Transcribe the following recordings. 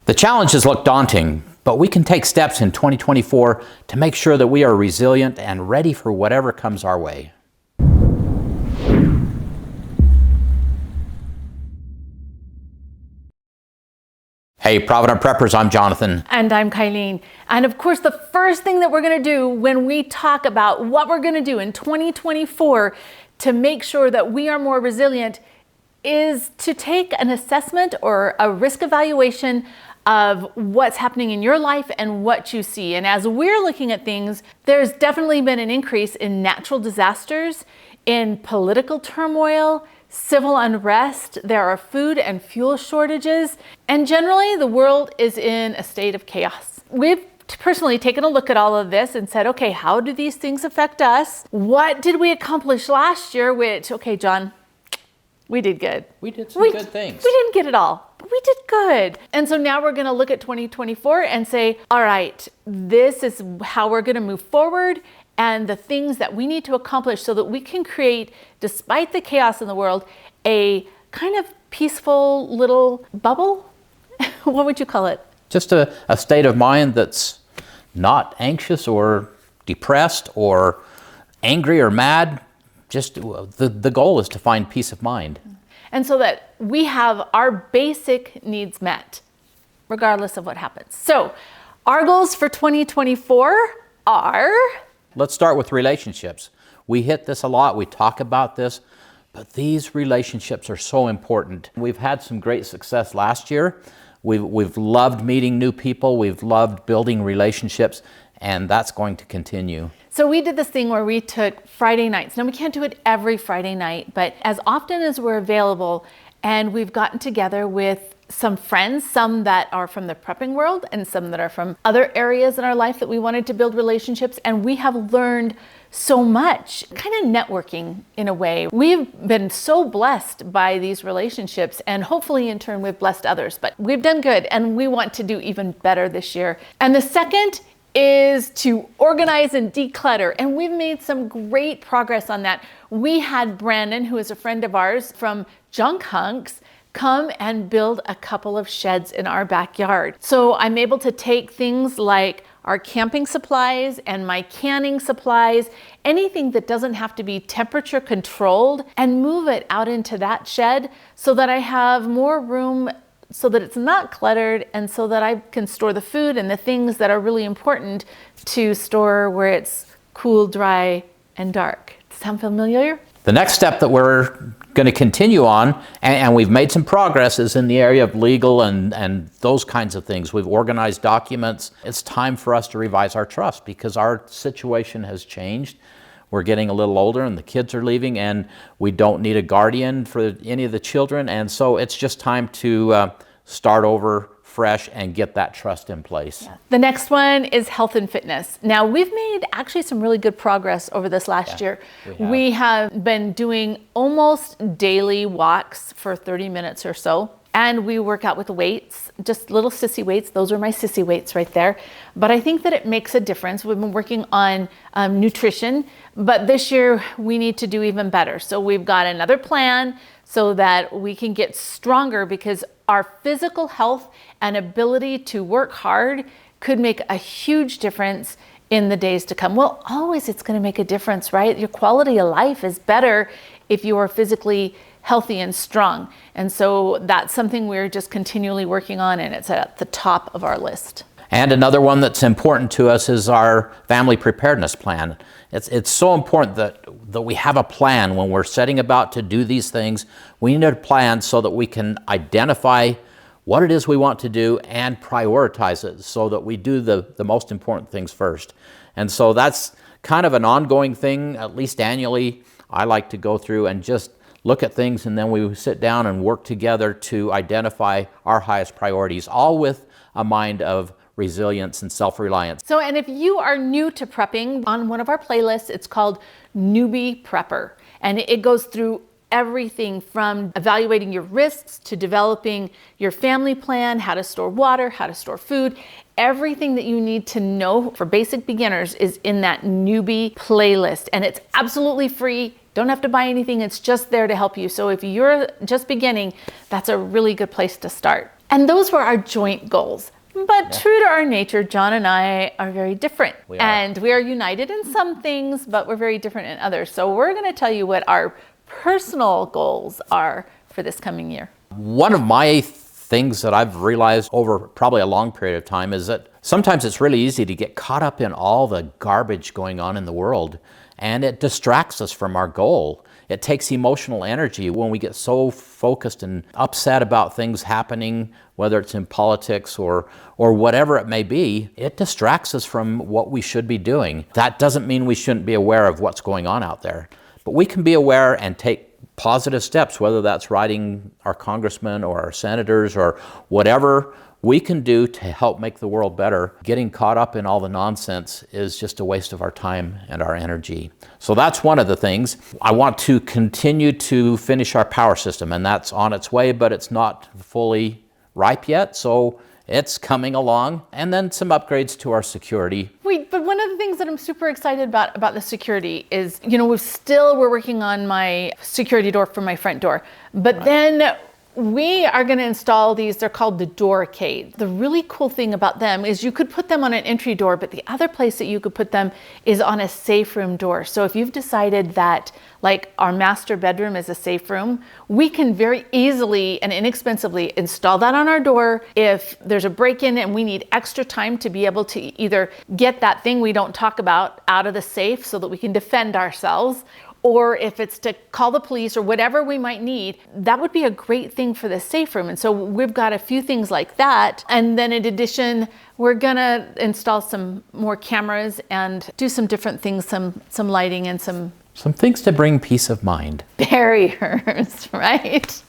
The challenges look daunting, but we can take steps in 2024 to make sure that we are resilient and ready for whatever comes our way. Hey, Provident Preppers, I'm Jonathan. And I'm Kylene. And of course, the first thing that we're going to do when we talk about what we're going to do in 2024 to make sure that we are more resilient is to take an assessment or a risk evaluation of what's happening in your life and what you see. And as we're looking at things, there's definitely been an increase in natural disasters, in political turmoil, civil unrest, there are food and fuel shortages, and generally the world is in a state of chaos. We've personally taken a look at all of this and said, okay, how do these things affect us? What did we accomplish last year? Which, okay, John, we did good. We did some good things. We didn't get it all, but we did good. And so now we're gonna look at 2024 and say, all right, this is how we're gonna move forward and the things that we need to accomplish so that we can create, despite the chaos in the world, a kind of peaceful little bubble. What would you call it? Just a state of mind that's not anxious or depressed or angry or mad. Just the goal is to find peace of mind. And so that we have our basic needs met, regardless of what happens. So our goals for 2024 are... Let's start with relationships. We hit this a lot, we talk about this, but these relationships are so important. We've had some great success last year. We've loved meeting new people, we've loved building relationships, and that's going to continue. So we did this thing where we took Friday nights. Now we can't do it every Friday night, but as often as we're available, and we've gotten together with some friends, some that are from the prepping world and some that are from other areas in our life that we wanted to build relationships, and we have learned so much, kind of networking in a way. We've been so blessed by these relationships, and hopefully in turn we've blessed others, but we've done good and we want to do even better this year. And the second is to organize and declutter. And we've made some great progress on that. We had Brandon, who is a friend of ours from Junk Hunks, come and build a couple of sheds in our backyard. So I'm able to take things like our camping supplies and my canning supplies, anything that doesn't have to be temperature controlled, and move it out into that shed so that I have more room, so that it's not cluttered, and so that I can store the food and the things that are really important to store where it's cool, dry, and dark. Sound familiar? The next step that we're going to continue on, and we've made some progress, is in the area of legal and those kinds of things. We've organized documents. It's time for us to revise our trust because our situation has changed. We're getting a little older and the kids are leaving, and we don't need a guardian for any of the children. And so it's just time to start over fresh and get that trust in place. Yeah. The next one is health and fitness. Now we've made actually some really good progress over this last year. We have been doing almost daily walks for 30 minutes or so. And we work out with weights, just little sissy weights. Those are my sissy weights right there. But I think that it makes a difference. We've been working on nutrition, but this year we need to do even better. So we've got another plan so that we can get stronger, because our physical health and ability to work hard could make a huge difference in the days to come. Well, always it's going to make a difference, right? Your quality of life is better if you are physically healthy and strong. And so that's something we're just continually working on, and it's at the top of our list. And another one that's important to us is our family preparedness plan. It's so important that we have a plan when we're setting about to do these things. We need a plan so that we can identify what it is we want to do and prioritize it so that we do the most important things first. And so that's kind of an ongoing thing. At least annually, I like to go through and just look at things, and then we sit down and work together to identify our highest priorities, all with a mind of resilience and self-reliance. So, and if you are new to prepping, on one of our playlists, it's called Newbie Prepper. And it goes through everything from evaluating your risks to developing your family plan, how to store water, how to store food. Everything that you need to know for basic beginners is in that Newbie playlist. And it's absolutely free. Don't have to buy anything. It's just there to help you. So if you're just beginning, that's a really good place to start. And those were our joint goals. But true to our nature, John and I are very different. And we are united in some things, but we're very different in others. So we're going to tell you what our personal goals are for this coming year. One of my things that I've realized over probably a long period of time is that sometimes it's really easy to get caught up in all the garbage going on in the world, and it distracts us from our goal. It takes emotional energy when we get so focused and upset about things happening, whether it's in politics or whatever it may be. It distracts us from what we should be doing. That doesn't mean we shouldn't be aware of what's going on out there, but we can be aware and take positive steps, whether that's writing our congressmen or our senators or whatever we can do to help make the world better. Getting caught up in all the nonsense is just a waste of our time and our energy. So that's one of the things. I want to continue to finish our power system, and that's on its way, but it's not fully ripe yet, so it's coming along. And then some upgrades to our security. But one of the things that I'm super excited about the security is, we're working on my security door for my front door, but then we are going to install these. They're called the Doorcade. The really cool thing about them is you could put them on an entry door, but the other place that you could put them is on a safe room door. So if you've decided that like our master bedroom is a safe room, we can very easily and inexpensively install that on our door. If there's a break-in and we need extra time to be able to either get that thing we don't talk about out of the safe so that we can defend ourselves, or if it's to call the police or whatever we might need, that would be a great thing for the safe room. And so we've got a few things like that. And then in addition, we're gonna install some more cameras and do some different things, some lighting and some things to bring peace of mind. Barriers, right?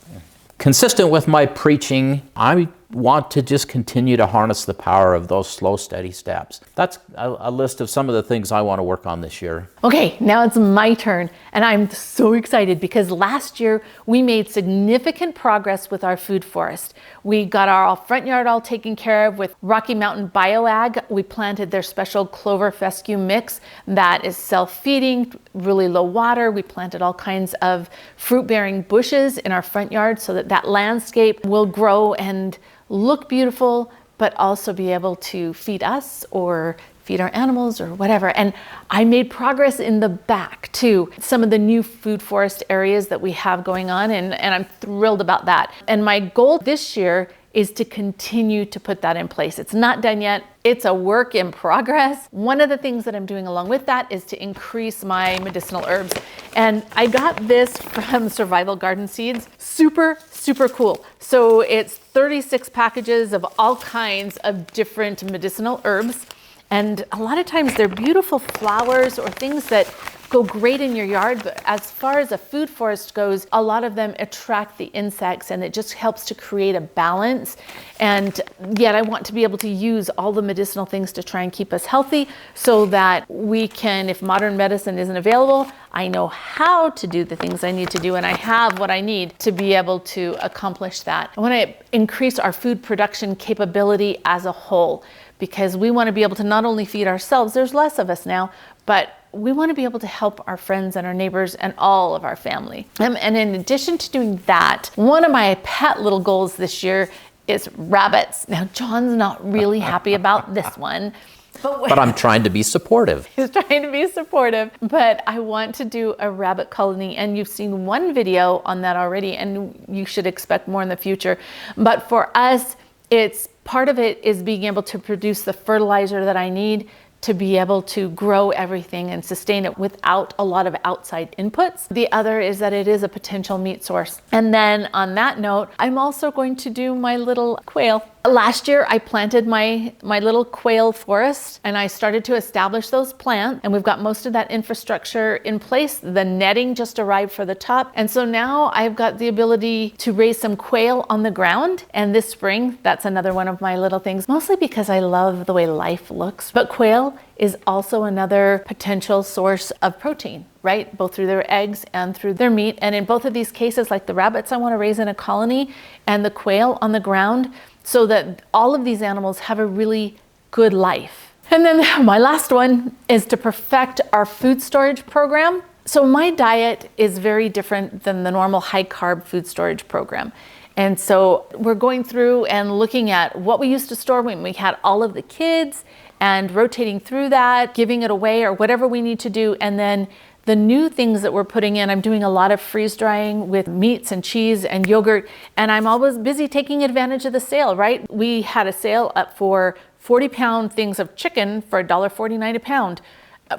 Consistent with my preaching, I want to just continue to harness the power of those slow, steady steps. That's a list of some of the things I want to work on this year. Okay, now it's my turn, and I'm so excited because last year we made significant progress with our food forest. We got our front yard all taken care of with Rocky Mountain BioAg. We planted their special clover fescue mix that is self-feeding, really low water. We planted all kinds of fruit-bearing bushes in our front yard so that landscape will grow and look beautiful, but also be able to feed us or feed our animals or whatever. And I made progress in the back too. Some of the new food forest areas that we have going on, and I'm thrilled about that. And my goal this year is to continue to put that in place. It's not done yet. It's a work in progress. One of the things that I'm doing along with that is to increase my medicinal herbs. And I got this from Survival Garden Seeds. Super, super cool. So it's 36 packages of all kinds of different medicinal herbs. And a lot of times they're beautiful flowers or things that go great in your yard, but as far as a food forest goes, a lot of them attract the insects and it just helps to create a balance. And yet I want to be able to use all the medicinal things to try and keep us healthy so that we can, if modern medicine isn't available, I know how to do the things I need to do and I have what I need to be able to accomplish that. I want to increase our food production capability as a whole because we want to be able to not only feed ourselves, there's less of us now, but we want to be able to help our friends and our neighbors and all of our family. And in addition to doing that, one of my pet little goals this year is rabbits. Now, John's not really happy about this one. But I'm trying to be supportive. He's trying to be supportive, but I want to do a rabbit colony, and you've seen one video on that already, and you should expect more in the future. But for us, it's part of it is being able to produce the fertilizer that I need to be able to grow everything and sustain it without a lot of outside inputs. The other is that it is a potential meat source. And then on that note, I'm also going to do my little quail. Last year, I planted my little quail forest and I started to establish those plants, and we've got most of that infrastructure in place. The netting just arrived for the top. And so now I've got the ability to raise some quail on the ground. And this spring, that's another one of my little things, mostly because I love the way life looks. But quail is also another potential source of protein, right? Both through their eggs and through their meat. And in both of these cases, like the rabbits I want to raise in a colony and the quail on the ground, so that all of these animals have a really good life. And then my last one is to perfect our food storage program. So my diet is very different than the normal high carb food storage program. And so we're going through and looking at what we used to store when we had all of the kids and rotating through that, giving it away or whatever we need to do. And then the new things that we're putting in, I'm doing a lot of freeze drying with meats and cheese and yogurt, and I'm always busy taking advantage of the sale, right? We had a sale up for 40-pound things of chicken for $1.49 a pound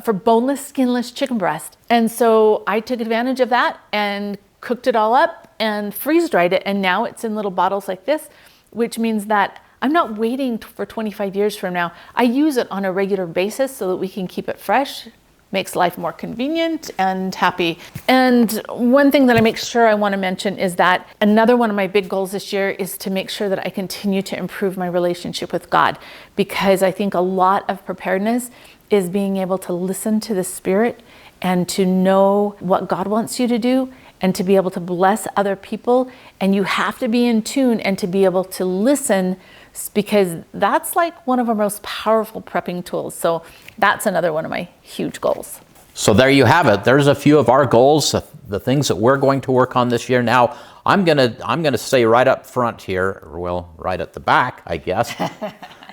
for boneless, skinless chicken breast. And so I took advantage of that and cooked it all up and freeze dried it. And now it's in little bottles like this, which means that I'm not waiting for 25 years from now. I use it on a regular basis so that we can keep it fresh. Makes life more convenient and happy. And one thing that I make sure I want to mention is that another one of my big goals this year is to make sure that I continue to improve my relationship with God, because I think a lot of preparedness is being able to listen to the Spirit and to know what God wants you to do and to be able to bless other people. And you have to be in tune and to be able to listen, because that's like one of our most powerful prepping tools. So that's another one of my huge goals. So there you have it. There's a few of our goals, the things that we're going to work on this year. Now, I'm gonna say right up front here, or well, right at the back, I guess.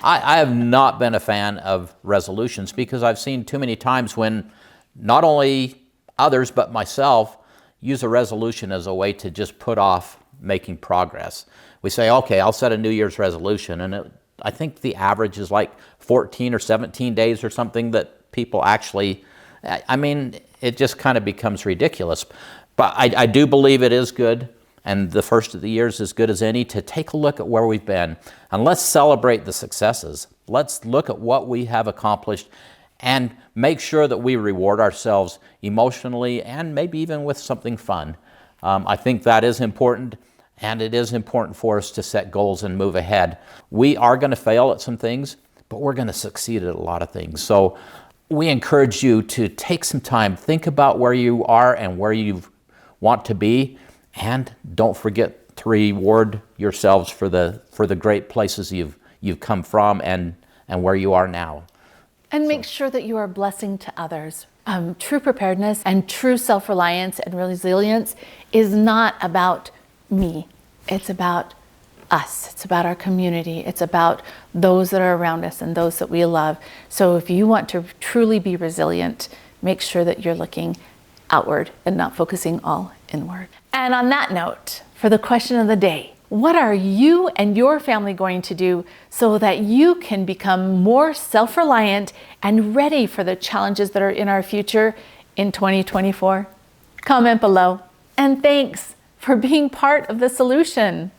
I have not been a fan of resolutions, because I've seen too many times when not only others but myself use a resolution as a way to just put off making progress. We say, okay, I'll set a New Year's resolution, and I think the average is like 14 or 17 days or something that people actually, I mean, it just kind of becomes ridiculous. But I do believe it is good, and the first of the year is as good as any, to take a look at where we've been, and let's celebrate the successes. Let's look at what we have accomplished and make sure that we reward ourselves emotionally and maybe even with something fun. I think that is important. And it is important for us to set goals and move ahead. We are going to fail at some things, but we're going to succeed at a lot of things. So we encourage you to take some time, think about where you are and where you want to be, and don't forget to reward yourselves for the great places you've come from and where you are now. And make sure that you are a blessing to others. True preparedness and true self-reliance and resilience is not about me. It's about us. It's about our community. It's about those that are around us and those that we love. So if you want to truly be resilient, make sure that you're looking outward and not focusing all inward. And on that note, for the question of the day, what are you and your family going to do so that you can become more self-reliant and ready for the challenges that are in our future in 2024? Comment below. And thanks for being part of the solution.